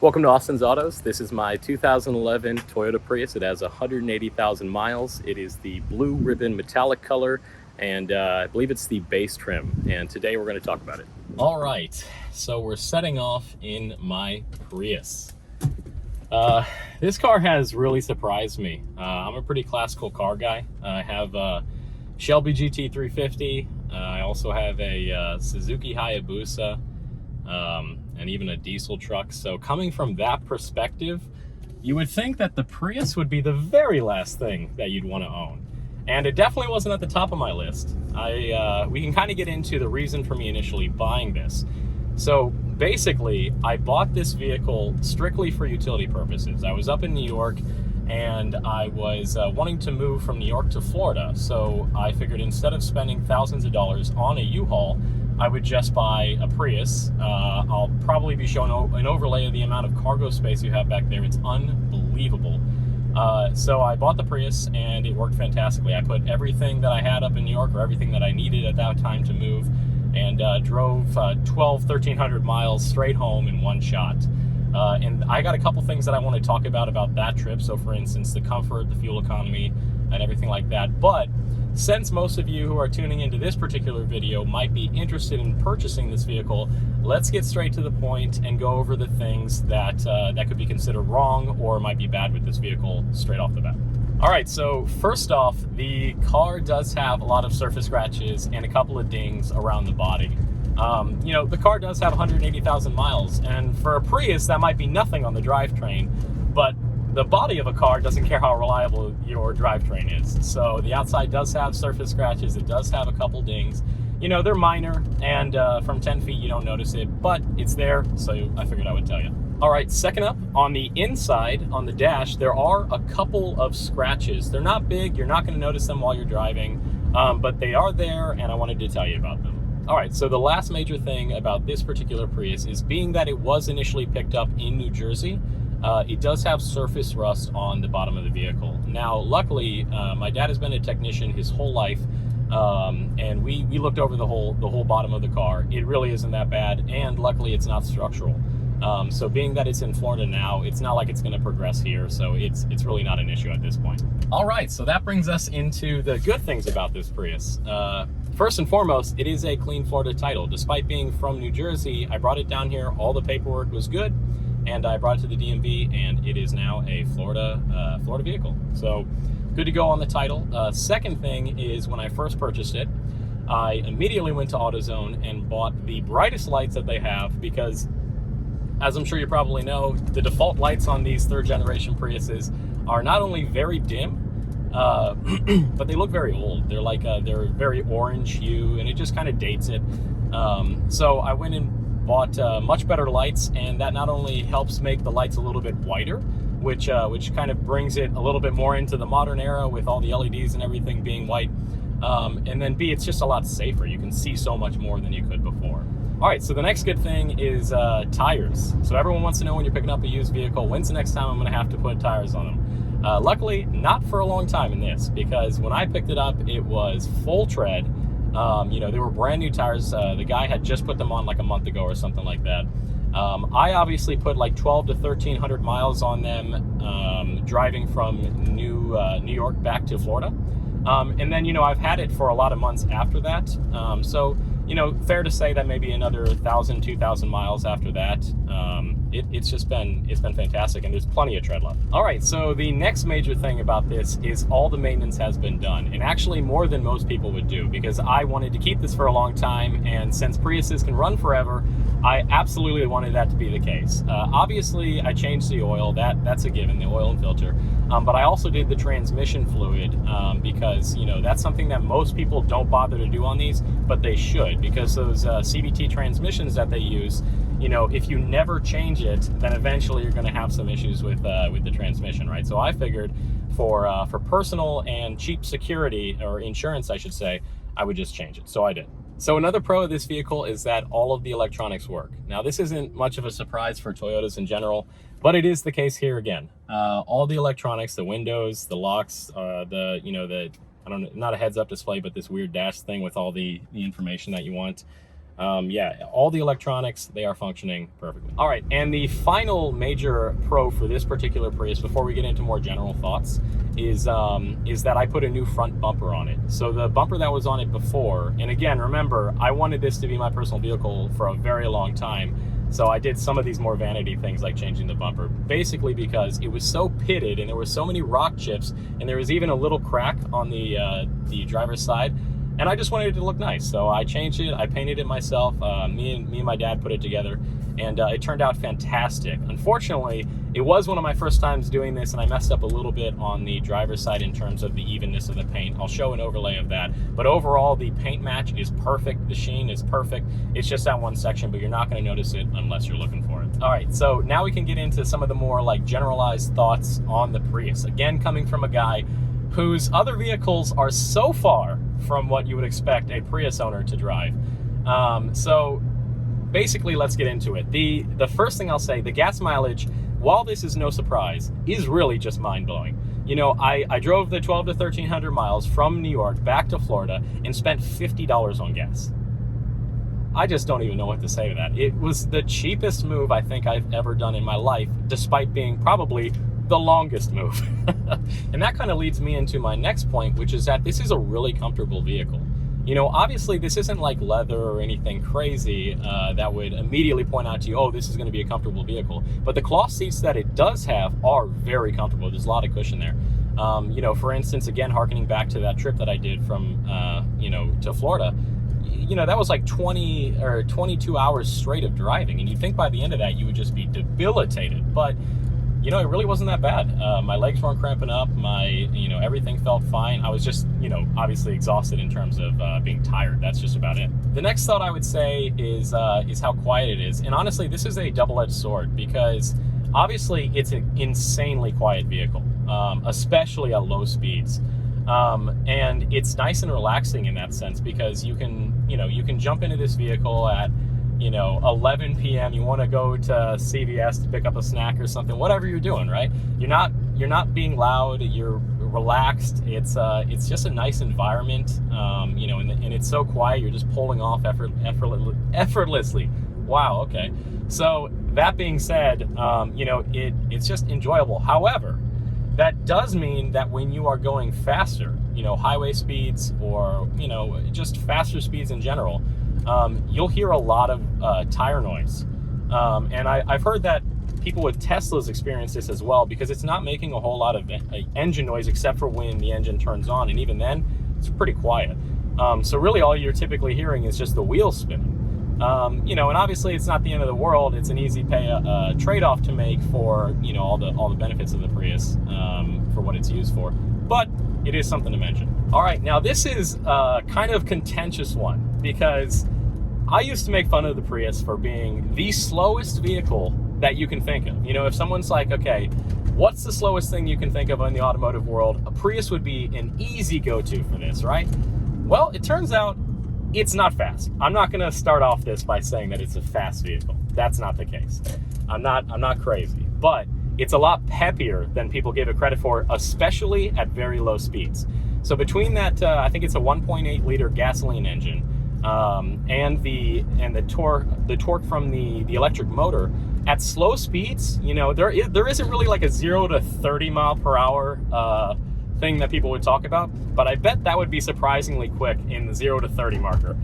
Welcome to Austin's Autos. This is my 2011 Toyota Prius. It has 180,000 miles. It is the blue ribbon metallic color, and I believe it's the base trim. And today we're going to talk about it. All right, so we're setting off in my Prius. This car has really surprised me. I'm a pretty classical car guy. I have a Shelby GT350. I also have a Suzuki Hayabusa. And even a diesel truck. So coming from that perspective, you would think that the Prius would be the very last thing that you'd want to own. And it definitely wasn't at the top of my list. We can kind of get into the reason for me initially buying this. So basically, I bought this vehicle strictly for utility purposes. I was up in New York and I was wanting to move from New York to Florida. So I figured instead of spending thousands of dollars on a U-Haul, I would just buy a Prius. I'll probably be showing an overlay of the amount of cargo space you have back there. It's unbelievable. So I bought the Prius and it worked fantastically. I put everything that I had up in New York, or everything that I needed at that time to move, and drove 1,300 miles straight home in one shot. And I got a couple things that I want to talk about that trip. So for instance, the comfort, the fuel economy, and everything like that. But since most of you who are tuning into this particular video might be interested in purchasing this vehicle, let's get straight to the point and go over the things that that could be considered wrong or might be bad with this vehicle straight off the bat. All right, so first off, the car does have a lot of surface scratches and a couple of dings around the body. You know, the car does have 180,000 miles, and for a Prius, that might be nothing on the drivetrain, but the body of a car doesn't care how reliable your drivetrain is. So the outside does have surface scratches. It does have a couple dings. You know, they're minor, and from 10 feet you don't notice it, but it's there, so I figured I would tell you. All right, second up, on the inside, on the dash, there are a couple of scratches. They're not big. You're not going to notice them while you're driving, but they are there, and I wanted to tell you about them. All right, so the last major thing about this particular Prius is, being that it was initially picked up in New Jersey, it does have surface rust on the bottom of the vehicle. Now, luckily, my dad has been a technician his whole life, and we looked over the whole bottom of the car. It really isn't that bad, and luckily it's not structural. So being that it's in Florida now, it's not like it's going to progress here, so it's really not an issue at this point. All right, so that brings us into the good things about this Prius. First and foremost, it is a clean Florida title. Despite being from New Jersey, I brought it down here, all the paperwork was good, and I brought it to the DMV, and it is now a Florida vehicle. So good to go on the title. Second thing is, when I first purchased it, I immediately went to AutoZone and bought the brightest lights that they have, because as I'm sure you probably know, the default lights on these third generation Priuses are not only very dim, but they look very old. They're like they're very orange hue, and it just kind of dates it. So I went and bought much better lights, and that not only helps make the lights a little bit whiter, which kind of brings it a little bit more into the modern era with all the LEDs and everything being white, and then B, it's just a lot safer. You can see so much more than you could before. All right, so the next good thing is tires. So everyone wants to know, when you're picking up a used vehicle, when's the next time I'm going to have to put tires on them? Luckily, not for a long time in this, because when I picked it up, it was full tread. You know, they were brand new tires. The guy had just put them on like a month ago or something like that. I obviously put like 12 to 1,300 miles on them, driving from New York back to Florida. And then, you know, I've had it for a lot of months after that. So, you know, fair to say that maybe another 1,000, 2,000 miles after that. It's been fantastic, and there's plenty of tread left. All right, so the next major thing about this is all the maintenance has been done, and actually more than most people would do, because I wanted to keep this for a long time, and since Priuses can run forever, I absolutely wanted that to be the case. Obviously, I changed the oil. That's a given, the oil and filter. But I also did the transmission fluid, because, you know, that's something that most people don't bother to do on these, but they should, because those CVT transmissions that they use, you know, if you never change it, then eventually you're going to have some issues with the transmission, right? So I figured for personal and cheap security, or insurance, I should say, I would just change it. So I did. So another pro of this vehicle is that all of the electronics work. Now, this isn't much of a surprise for Toyotas in general, but it is the case here again. All the electronics, the windows, the locks, I don't know, not a heads-up display, but this weird dash thing with all the information that you want. Yeah, all the electronics, they are functioning perfectly. All right, and the final major pro for this particular Prius, before we get into more general thoughts, is that I put a new front bumper on it. So the bumper that was on it before, and again, remember, I wanted this to be my personal vehicle for a very long time, so I did some of these more vanity things like changing the bumper, basically because it was so pitted and there were so many rock chips, and there was even a little crack on the driver's side. And I just wanted it to look nice, so I changed it. I painted it myself. Me and my dad put it together, and it turned out fantastic. Unfortunately, it was one of my first times doing this, and I messed up a little bit on the driver's side in terms of the evenness of the paint. I'll show an overlay of that. But overall, the paint match is perfect. The sheen is perfect. It's just that one section, but you're not going to notice it unless you're looking for it. All right, so now we can get into some of the more like generalized thoughts on the Prius. Again, coming from a guy whose other vehicles are so far from what you would expect a Prius owner to drive. So basically, let's get into it. The first thing I'll say, the gas mileage, while this is no surprise, is really just mind-blowing. You know, I drove the 12 to 1,300 miles from New York back to Florida and spent $50 on gas. I just don't even know what to say to that. It was the cheapest move I think I've ever done in my life, despite being probably the longest move. And that kind of leads me into my next point, which is that this is a really comfortable vehicle. You know, obviously this isn't like leather or anything crazy that would immediately point out to you, oh, this is going to be a comfortable vehicle. But the cloth seats that it does have are very comfortable. There's a lot of cushion there. You know, for instance, again, harkening back to that trip that I did from, you know, to Florida, you know, that was like 20 or 22 hours straight of driving. And you'd think by the end of that, you would just be debilitated. But you know, it really wasn't that bad. My legs weren't cramping up. You know, everything felt fine. I was just, you know, obviously exhausted in terms of being tired. That's just about it. The next thought I would say is how quiet it is. And honestly, this is a double-edged sword because obviously it's an insanely quiet vehicle, especially at low speeds. And it's nice and relaxing in that sense because you can jump into this vehicle at, you know, 11 p.m. You want to go to CVS to pick up a snack or something, whatever you're doing, right? You're not being loud. You're relaxed. It's just a nice environment, you know, and it's so quiet. You're just pulling off effortlessly. Wow. Okay. So that being said, you know, it's just enjoyable. However, that does mean that when you are going faster, you know, highway speeds or, you know, just faster speeds in general, you'll hear a lot of tire noise. And I've heard that people with Teslas experience this as well because it's not making a whole lot of engine noise except for when the engine turns on. And even then, it's pretty quiet. So really all you're typically hearing is just the wheels spinning. You know, and obviously it's not the end of the world. It's an easy trade-off to make for, you know, all the benefits of the Prius for what it's used for. But it is something to mention. All right, now this is kind of contentious one because I used to make fun of the Prius for being the slowest vehicle that you can think of. You know, if someone's like, okay, what's the slowest thing you can think of in the automotive world? A Prius would be an easy go-to for this, right? Well, it turns out it's not fast. I'm not going to start off this by saying that it's a fast vehicle. That's not the case. I'm not crazy, but it's a lot peppier than people give it credit for, especially at very low speeds. So between that, I think it's a 1.8 liter gasoline engine, and the torque from the electric motor at slow speeds, you know, there isn't really like a 0 to 30 mile per hour thing that people would talk about, but I bet that would be surprisingly quick in the 0 to 30 marker,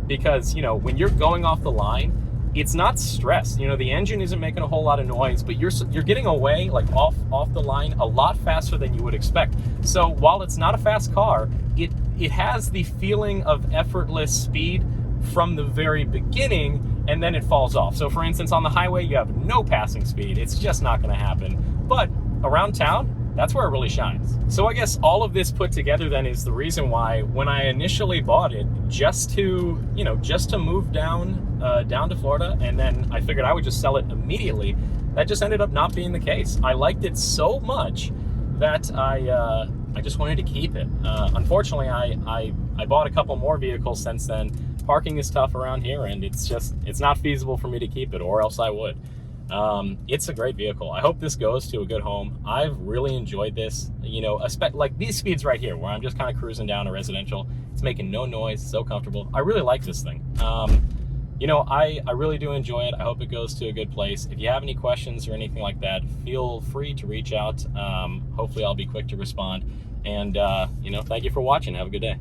because, you know, when you're going off the line, it's not stressed. You know, the engine isn't making a whole lot of noise, but you're getting away like off the line a lot faster than you would expect. So while it's not a fast car, it has the feeling of effortless speed from the very beginning, and then it falls off. So for instance, on the highway, you have no passing speed. It's just not going to happen. But around town, that's where it really shines. So I guess all of this put together then is the reason why when I initially bought it, just to move down to Florida, and then I figured I would just sell it immediately, that just ended up not being the case. I liked it so much that I just wanted to keep it. Unfortunately, I bought a couple more vehicles since then. Parking is tough around here, and it's not feasible for me to keep it, or else I would. It's a great vehicle. I hope this goes to a good home. I've really enjoyed this, you know, like these speeds right here where I'm just kind of cruising down a residential. It's making no noise, so comfortable. I really like this thing. You know, I really do enjoy it. I hope it goes to a good place. If you have any questions or anything like that, feel free to reach out. Hopefully I'll be quick to respond. And, you know, thank you for watching. Have a good day.